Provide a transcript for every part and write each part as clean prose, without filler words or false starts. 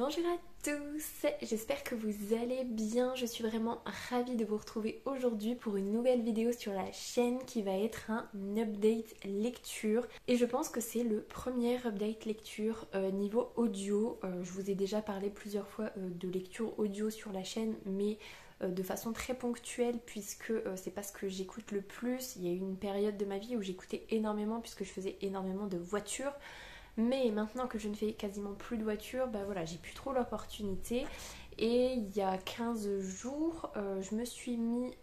Bonjour à tous, j'espère que vous allez bien, je suis vraiment ravie de vous retrouver aujourd'hui pour une nouvelle vidéo sur la chaîne qui va être un update lecture et je pense que c'est le premier update lecture niveau audio. Je vous ai déjà parlé plusieurs fois de lecture audio sur la chaîne mais de façon très ponctuelle puisque c'est pas ce que j'écoute le plus. Il y a eu une période de ma vie où j'écoutais énormément puisque je faisais énormément de voitures. Mais maintenant que je ne fais quasiment plus de voiture, bah voilà, j'ai plus trop l'opportunité. Et il y a 15 jours, je me suis mis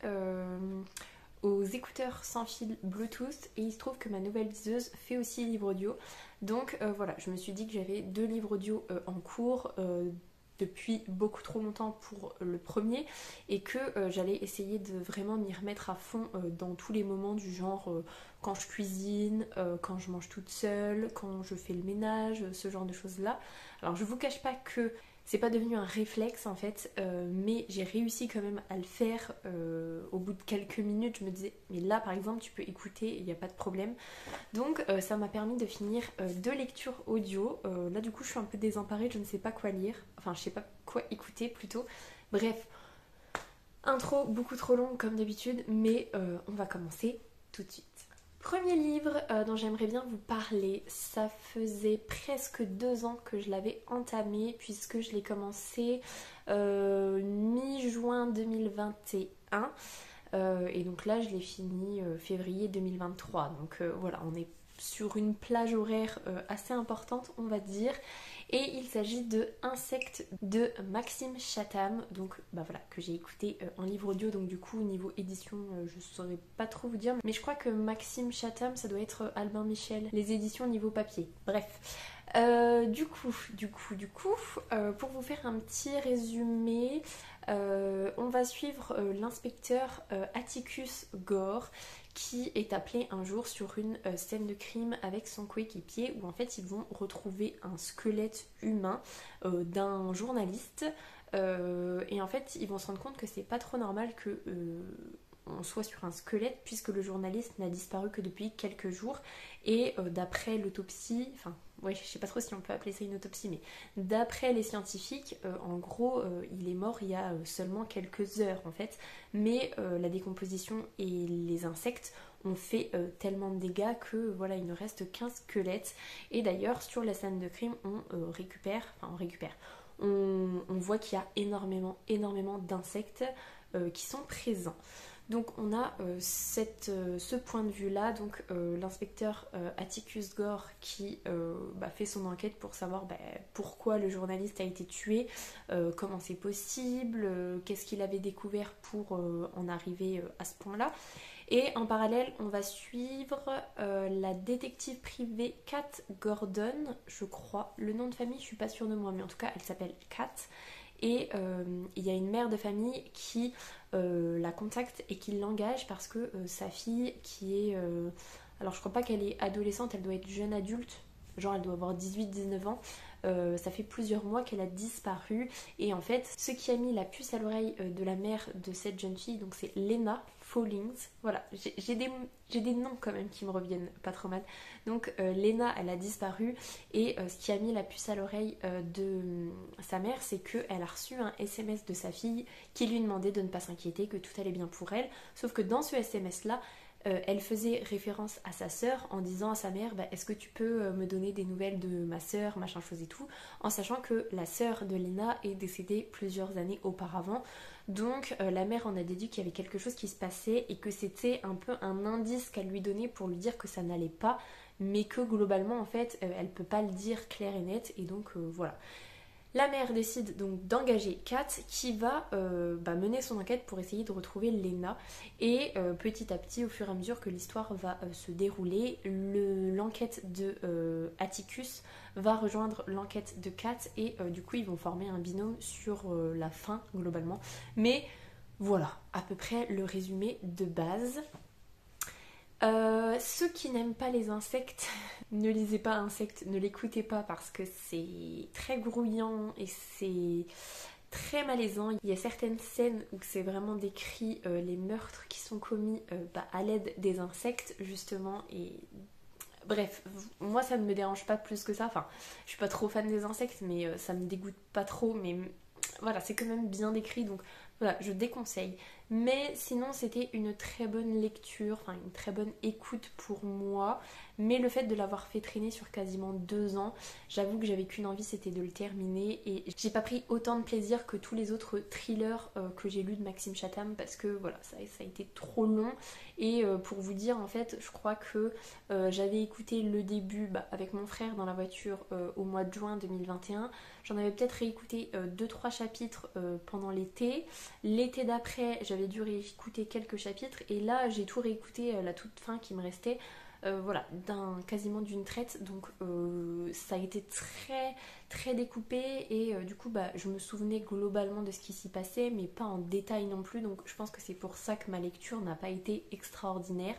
aux écouteurs sans fil Bluetooth et il se trouve que ma nouvelle liseuse fait aussi livre audio. Donc voilà, je me suis dit que j'avais 2 livres audio en cours depuis beaucoup trop longtemps pour le premier et que j'allais essayer de vraiment m'y remettre à fond dans tous les moments du genre quand je cuisine, quand je mange toute seule, quand je fais le ménage, ce genre de choses là. Alors je vous cache pas que c'est pas devenu un réflexe en fait, mais j'ai réussi quand même à le faire au bout de quelques minutes. Je me disais, mais là par exemple tu peux écouter, il n'y a pas de problème. Donc ça m'a permis de finir 2 lectures audio. Là du coup je suis un peu désemparée, je ne sais pas quoi lire, enfin je sais pas quoi écouter plutôt. Bref, intro beaucoup trop longue comme d'habitude, mais on va commencer tout de suite. Premier livre dont j'aimerais bien vous parler, ça faisait presque 2 ans que je l'avais entamé puisque je l'ai commencé mi-juin 2021 et donc là je l'ai fini février 2023. Donc voilà, on est sur une plage horaire assez importante on va dire. Et il s'agit de Insectes de Maxime Chatham, donc bah voilà, que j'ai écouté en livre audio, donc du coup niveau édition je saurais pas trop vous dire, mais je crois que Maxime Chatham ça doit être Albin Michel, les éditions niveau papier, bref. Du coup, pour vous faire un petit résumé, on va suivre l'inspecteur Atticus Gore qui est appelé un jour sur une scène de crime avec son coéquipier où en fait ils vont retrouver un squelette humain d'un journaliste et en fait ils vont se rendre compte que c'est pas trop normal que on soit sur un squelette puisque le journaliste n'a disparu que depuis quelques jours et d'après l'autopsie, enfin ouais, je sais pas trop si on peut appeler ça une autopsie, mais d'après les scientifiques, en gros, il est mort il y a seulement quelques heures en fait, mais la décomposition et les insectes ont fait tellement de dégâts que voilà, il ne reste qu'un squelette. Et d'ailleurs, sur la scène de crime, on voit qu'il y a énormément d'insectes qui sont présents. Donc on a ce point de vue là, donc l'inspecteur Atticus Gore qui fait son enquête pour savoir pourquoi le journaliste a été tué, comment c'est possible, qu'est-ce qu'il avait découvert pour en arriver à ce point là. Et en parallèle on va suivre la détective privée Kat Gordon, je crois, le nom de famille je suis pas sûre de moi, mais en tout cas elle s'appelle Kat. Et il y a une mère de famille qui la contacte et qui l'engage parce que sa fille qui est... alors je crois pas qu'elle est adolescente, elle doit être jeune adulte, genre elle doit avoir 18-19 ans. Ça fait plusieurs mois qu'elle a disparu et en fait ce qui a mis la puce à l'oreille de la mère de cette jeune fille, donc c'est Lena Fallings, voilà, j'ai des noms quand même qui me reviennent pas trop mal. Donc Lena elle a disparu et ce qui a mis la puce à l'oreille de sa mère, c'est qu'elle a reçu un SMS de sa fille qui lui demandait de ne pas s'inquiéter, que tout allait bien pour elle, sauf que dans ce SMS là elle faisait référence à sa sœur en disant à sa mère est-ce que tu peux me donner des nouvelles de ma sœur, machin chose et tout, en sachant que la sœur de Lena est décédée plusieurs années auparavant. Donc la mère en a déduit qu'il y avait quelque chose qui se passait et que c'était un peu un indice qu'elle lui donnait pour lui dire que ça n'allait pas, mais que globalement en fait elle peut pas le dire clair et net et donc voilà. La mère décide donc d'engager Kat qui va mener son enquête pour essayer de retrouver Lena et petit à petit au fur et à mesure que l'histoire va se dérouler, l'enquête de Atticus va rejoindre l'enquête de Kat et du coup ils vont former un binôme sur la fin globalement. Mais voilà à peu près le résumé de base. Ceux qui n'aiment pas les insectes, ne lisez pas Insectes, ne l'écoutez pas parce que c'est très grouillant et c'est très malaisant. Il y a certaines scènes où c'est vraiment décrit les meurtres qui sont commis à l'aide des insectes justement et Bref, moi ça ne me dérange pas plus que ça. Enfin, je suis pas trop fan des insectes, mais ça me dégoûte pas trop. Mais voilà, c'est quand même bien décrit, donc voilà, je déconseille. Mais sinon, c'était une très bonne lecture, enfin une très bonne écoute pour moi. Mais le fait de l'avoir fait traîner sur quasiment 2 ans, j'avoue que j'avais qu'une envie, c'était de le terminer. Et j'ai pas pris autant de plaisir que tous les autres thrillers que j'ai lus de Maxime Chatham, parce que voilà, ça a été trop long. Et pour vous dire, en fait, je crois que j'avais écouté le début avec mon frère dans la voiture au mois de juin 2021. J'en avais peut-être réécouté 2-3 chapitres pendant l'été. L'été d'après, j'avais dû réécouter quelques chapitres. Et là, j'ai tout réécouté la toute fin qui me restait. Voilà, quasiment d'une traite. Donc ça a été très très découpé. Et du coup, je me souvenais globalement de ce qui s'y passait, mais pas en détail non plus. Donc je pense que c'est pour ça que ma lecture n'a pas été extraordinaire.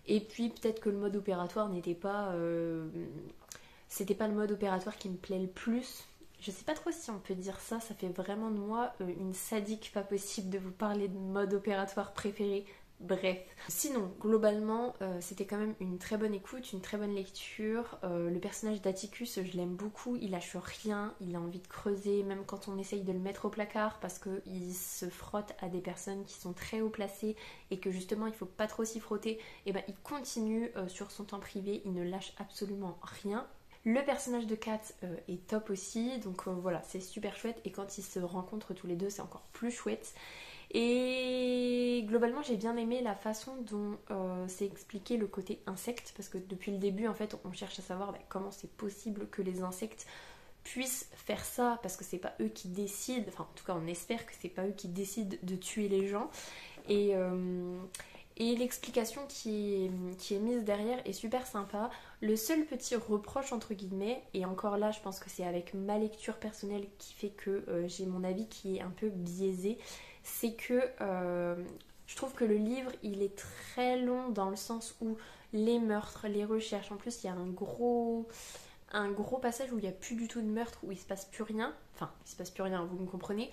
Et puis peut-être que le mode opératoire n'était pas... c'était pas le mode opératoire qui me plaît le plus. Je sais pas trop si on peut dire ça, ça fait vraiment de moi une sadique pas possible de vous parler de mode opératoire préféré. Bref. Sinon, globalement, c'était quand même une très bonne écoute, une très bonne lecture. Le personnage d'Atticus, je l'aime beaucoup, il lâche rien, il a envie de creuser, même quand on essaye de le mettre au placard, parce qu'il se frotte à des personnes qui sont très haut placées et que justement il faut pas trop s'y frotter, et il continue sur son temps privé, il ne lâche absolument rien. Le personnage de Kat est top aussi, donc voilà, c'est super chouette, et quand ils se rencontrent tous les deux, c'est encore plus chouette. Et globalement, j'ai bien aimé la façon dont c'est expliqué le côté insecte, parce que depuis le début, en fait, on cherche à savoir comment c'est possible que les insectes puissent faire ça, parce que c'est pas eux qui décident, enfin en tout cas on espère que c'est pas eux qui décident de tuer les gens. Et, et l'explication qui est mise derrière est super sympa. Le seul petit reproche entre guillemets, et encore là je pense que c'est avec ma lecture personnelle qui fait que j'ai mon avis qui est un peu biaisé, c'est que je trouve que le livre il est très long dans le sens où les meurtres, les recherches, en plus il y a un gros passage où il n'y a plus du tout de meurtre, où il se passe plus rien. Enfin, il se passe plus rien, vous me comprenez.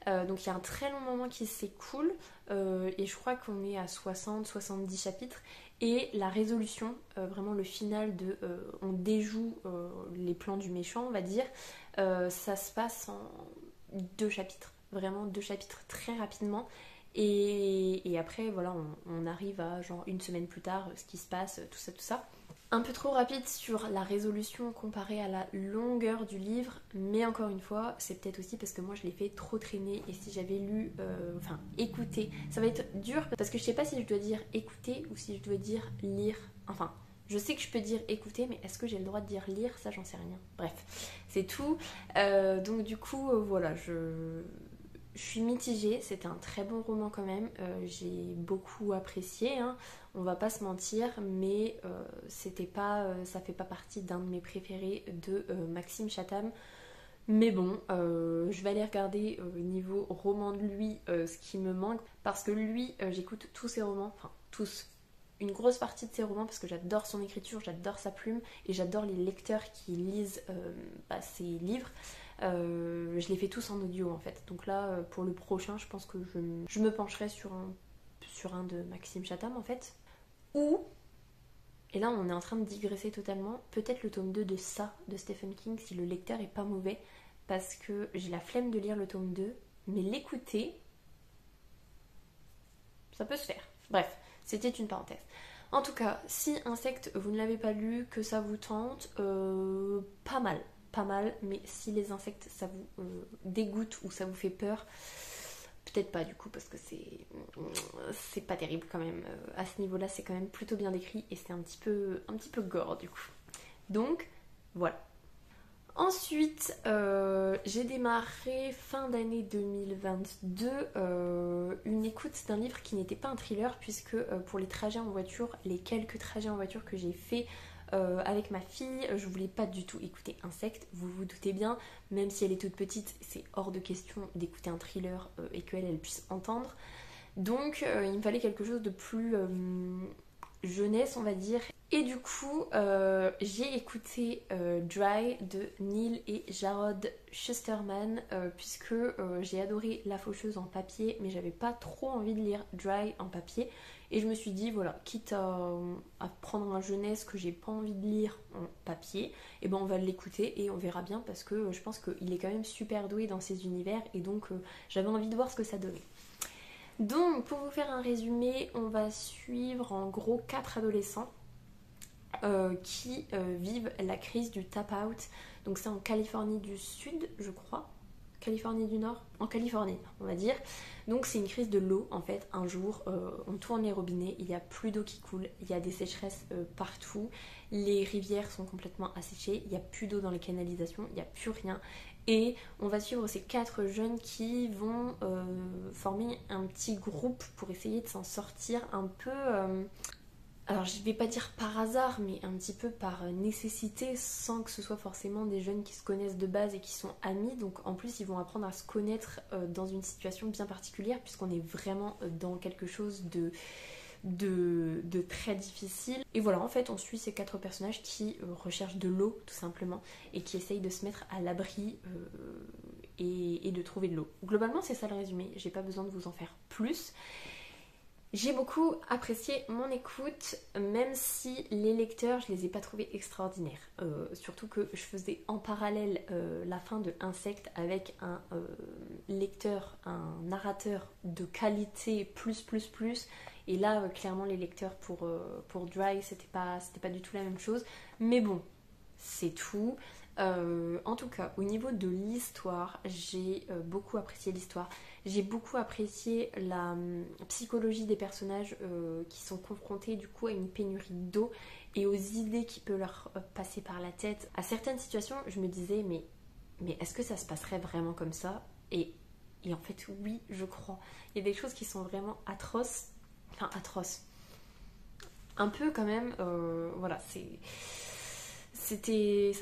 Donc il y a un très long moment qui s'écoule. Et je crois qu'on est à 60-70 chapitres. Et la résolution, vraiment le final de on déjoue les plans du méchant, on va dire, ça se passe en 2 chapitres. Vraiment 2 chapitres très rapidement. Et après, voilà, on arrive à genre une semaine plus tard, ce qui se passe, tout ça, tout ça. Un peu trop rapide sur la résolution comparée à la longueur du livre, mais encore une fois, c'est peut-être aussi parce que moi je l'ai fait trop traîner, et si j'avais lu, enfin écouter, ça va être dur parce que je sais pas si je dois dire écouter ou si je dois dire lire. Enfin, je sais que je peux dire écouter, mais est-ce que j'ai le droit de dire lire? Ça, j'en sais rien. Bref, c'est tout. Donc du coup, voilà, je suis mitigée, c'était un très bon roman quand même, j'ai beaucoup apprécié, hein, on va pas se mentir, mais c'était pas, ça fait pas partie d'un de mes préférés de Maxime Chatham. Mais bon, je vais aller regarder niveau roman de lui ce qui me manque, parce que lui, j'écoute tous ses romans, enfin tous, une grosse partie de ses romans, parce que j'adore son écriture, j'adore sa plume, et j'adore les lecteurs qui lisent ses livres. Je les fais tous en audio en fait. Donc là, pour le prochain, je pense que je me pencherai sur un de Maxime Chatham en fait. Ou, et là on est en train de digresser totalement, peut-être le tome 2 de Ça de Stephen King si le lecteur est pas mauvais, parce que j'ai la flemme de lire le tome 2, mais l'écouter, ça peut se faire. Bref, c'était une parenthèse. En tout cas, si Insecte, vous ne l'avez pas lu, que ça vous tente, pas mal. Pas mal, mais si les insectes ça vous dégoûte ou ça vous fait peur, peut-être pas du coup, parce que c'est pas terrible quand même. À ce niveau-là, c'est quand même plutôt bien décrit et c'est un petit peu gore du coup. Donc voilà. Ensuite, j'ai démarré fin d'année 2022 une écoute d'un livre qui n'était pas un thriller, puisque pour les trajets en voiture, les quelques trajets en voiture que j'ai fait avec ma fille, je voulais pas du tout écouter Insecte, vous vous doutez bien, même si elle est toute petite, c'est hors de question d'écouter un thriller et qu'elle puisse entendre. Donc il me fallait quelque chose de plus jeunesse on va dire. Et du coup j'ai écouté Dry de Neil et Jarrod Shusterman puisque j'ai adoré La Faucheuse en papier mais j'avais pas trop envie de lire Dry en papier et je me suis dit voilà, quitte à prendre un jeunesse que j'ai pas envie de lire en papier, et ben on va l'écouter et on verra bien parce que je pense qu'il est quand même super doué dans ses univers et donc j'avais envie de voir ce que ça donnait. Donc pour vous faire un résumé, on va suivre en gros 4 adolescents qui vivent la crise du tap-out. Donc c'est en Californie du Sud, je crois. Californie du Nord, en Californie on va dire. Donc c'est une crise de l'eau en fait. Un jour on tourne les robinets, il n'y a plus d'eau qui coule, il y a des sécheresses partout, les rivières sont complètement asséchées, il n'y a plus d'eau dans les canalisations, il n'y a plus rien. Et on va suivre ces 4 jeunes qui vont former un petit groupe pour essayer de s'en sortir un peu... alors je vais pas dire par hasard, mais un petit peu par nécessité, sans que ce soit forcément des jeunes qui se connaissent de base et qui sont amis. Donc en plus ils vont apprendre à se connaître dans une situation bien particulière, puisqu'on est vraiment dans quelque chose de très difficile. Et voilà, en fait on suit ces 4 personnages qui recherchent de l'eau tout simplement, et qui essayent de se mettre à l'abri et de trouver de l'eau. Globalement c'est ça le résumé, j'ai pas besoin de vous en faire plus. J'ai beaucoup apprécié mon écoute, même si les lecteurs, je les ai pas trouvés extraordinaires. Surtout que je faisais en parallèle la fin de Insectes avec un lecteur, un narrateur de qualité plus. Et là, clairement, les lecteurs pour Dry, c'était pas du tout la même chose. Mais bon, c'est tout. En tout cas, au niveau de l'histoire, j'ai beaucoup apprécié l'histoire. J'ai beaucoup apprécié la psychologie des personnages qui sont confrontés du coup à une pénurie d'eau et aux idées qui peuvent leur passer par la tête. À certaines situations, je me disais mais est-ce que ça se passerait vraiment comme ça ? Et en fait, oui, je crois. Il y a des choses qui sont vraiment atroces. Enfin, atroces. Un peu quand même, voilà, ça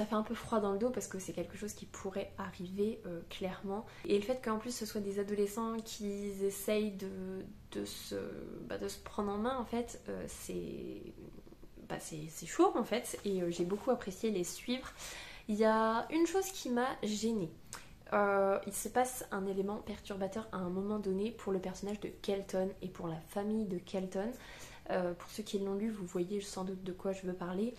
fait un peu froid dans le dos parce que c'est quelque chose qui pourrait arriver clairement. Et le fait qu'en plus ce soit des adolescents qui essayent de se prendre en main, en fait, c'est chaud en fait. Et j'ai beaucoup apprécié les suivre. Il y a une chose qui m'a gênée. Il se passe un élément perturbateur à un moment donné pour le personnage de Kelton et pour la famille de Kelton. Pour ceux qui l'ont lu, vous voyez sans doute de quoi je veux parler.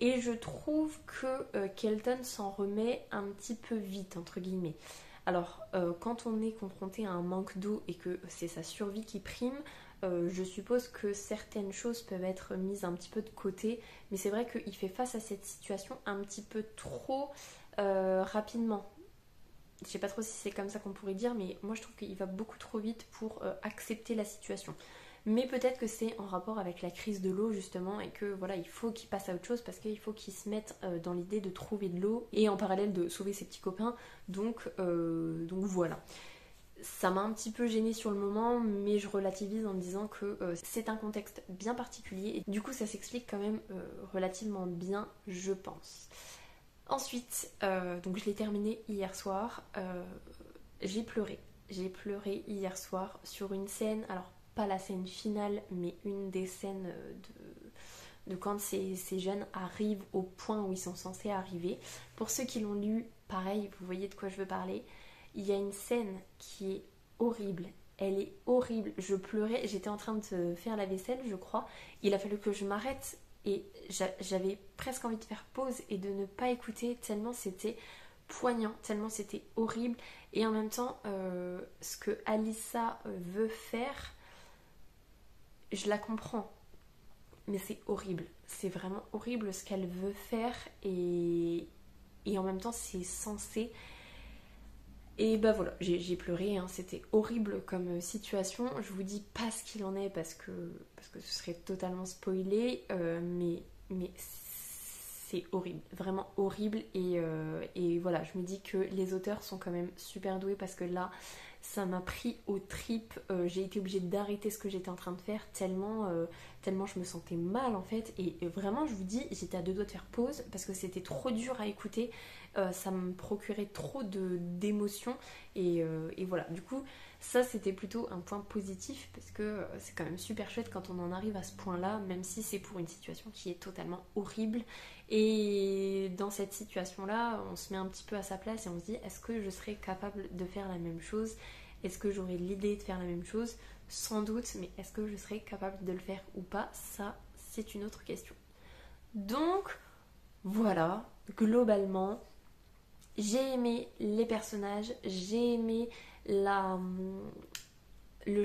Et je trouve que Kelton s'en remet un petit peu vite, entre guillemets. Alors, quand on est confronté à un manque d'eau et que c'est sa survie qui prime, je suppose que certaines choses peuvent être mises un petit peu de côté. Mais c'est vrai qu'il fait face à cette situation un petit peu trop rapidement. Je sais pas trop si c'est comme ça qu'on pourrait dire, mais moi je trouve qu'il va beaucoup trop vite pour accepter la situation. Mais peut-être que c'est en rapport avec la crise de l'eau justement et que voilà, il faut qu'il passe à autre chose parce qu'il faut qu'il se mette dans l'idée de trouver de l'eau et en parallèle de sauver ses petits copains. Donc voilà. Ça m'a un petit peu gênée sur le moment, mais je relativise en me disant que c'est un contexte bien particulier et du coup ça s'explique quand même relativement bien, je pense. Ensuite, donc je l'ai terminé hier soir, j'ai pleuré hier soir sur une scène, alors pas la scène finale, mais une des scènes de quand ces jeunes arrivent au point où ils sont censés arriver. Pour ceux qui l'ont lu, pareil, vous voyez de quoi je veux parler. Il y a une scène qui est horrible. Elle est horrible. Je pleurais, j'étais en train de faire la vaisselle, je crois. Il a fallu que je m'arrête et j'avais presque envie de faire pause et de ne pas écouter tellement c'était poignant, tellement c'était horrible. Et en même temps, ce que Alyssa veut faire, je la comprends, mais c'est horrible. C'est vraiment horrible ce qu'elle veut faire et en même temps c'est censé. Et bah voilà, j'ai pleuré, hein. C'était horrible comme situation. Je vous dis pas ce qu'il en est parce que ce serait totalement spoilé, mais c'est horrible, vraiment horrible. Et voilà, je me dis que les auteurs sont quand même super doués parce que là, ça m'a pris aux tripes. J'ai été obligée d'arrêter ce que j'étais en train de faire tellement je me sentais mal en fait. Et vraiment, je vous dis, j'étais à 2 doigts de faire pause parce que c'était trop dur à écouter. Ça me procurait trop d'émotions et voilà, du coup Ça c'était plutôt un point positif parce que c'est quand même super chouette quand on en arrive à ce point-là, même si c'est pour une situation qui est totalement horrible. Et dans cette situation-là, on se met un petit peu à sa place et on se dit est-ce que je serais capable de faire la même chose? Est-ce que j'aurais l'idée de faire la même chose? Sans doute, mais est-ce que je serais capable de le faire ou pas? Ça, c'est une autre question. Donc, voilà, globalement, j'ai aimé les personnages, j'ai aimé le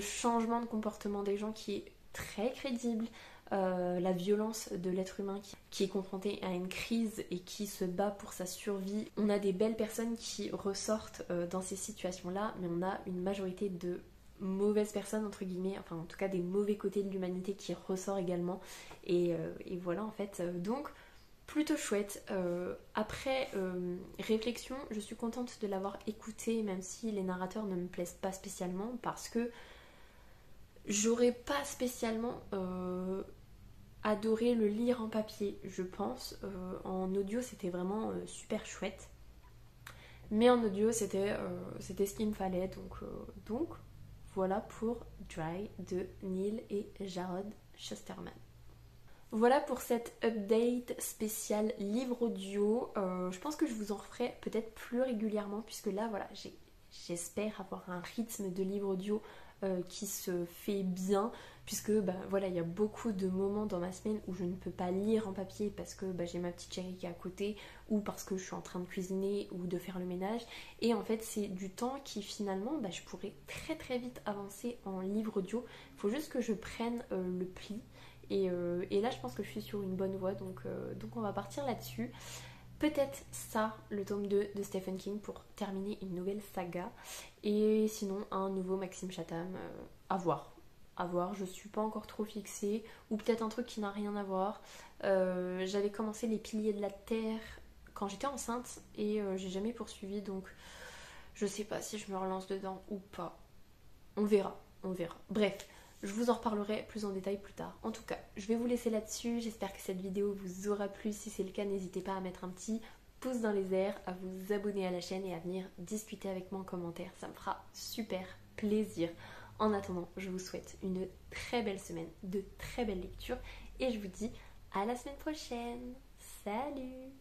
changement de comportement des gens qui est très crédible, la violence de l'être humain qui est confronté à une crise et qui se bat pour sa survie. On a des belles personnes qui ressortent dans ces situations-là, mais on a une majorité de mauvaises personnes, entre guillemets, enfin en tout cas des mauvais côtés de l'humanité qui ressort également. Et voilà en fait. Donc, plutôt chouette. Après réflexion, je suis contente de l'avoir écouté, même si les narrateurs ne me plaisent pas spécialement, parce que j'aurais pas spécialement adoré le lire en papier, je pense. En audio, c'était vraiment super chouette. Mais en audio, c'était ce qu'il me fallait. Donc, voilà pour Dry de Neil et Jarrod Shusterman. Voilà pour cette update spéciale livre audio. Je pense que je vous en referai peut-être plus régulièrement puisque là, voilà, j'espère avoir un rythme de livre audio qui se fait bien puisque voilà, il y a beaucoup de moments dans ma semaine où je ne peux pas lire en papier parce que j'ai ma petite chérie qui est à côté ou parce que je suis en train de cuisiner ou de faire le ménage. Et en fait, c'est du temps qui finalement, je pourrais très très vite avancer en livre audio. Il faut juste que je prenne le pli. Et là, je pense que je suis sur une bonne voie, donc on va partir là-dessus. Peut-être ça, le tome 2 de Stephen King pour terminer une nouvelle saga. Et sinon, un nouveau Maxime Chatham, à voir. À voir, je suis pas encore trop fixée. Ou peut-être un truc qui n'a rien à voir. J'avais commencé Les Piliers de la Terre quand j'étais enceinte et j'ai jamais poursuivi, donc je sais pas si je me relance dedans ou pas. On verra, on verra. Bref. Je vous en reparlerai plus en détail plus tard. En tout cas, je vais vous laisser là-dessus. J'espère que cette vidéo vous aura plu. Si c'est le cas, n'hésitez pas à mettre un petit pouce dans les airs, à vous abonner à la chaîne et à venir discuter avec moi en commentaire. Ça me fera super plaisir. En attendant, je vous souhaite une très belle semaine, de très belles lectures et je vous dis à la semaine prochaine. Salut!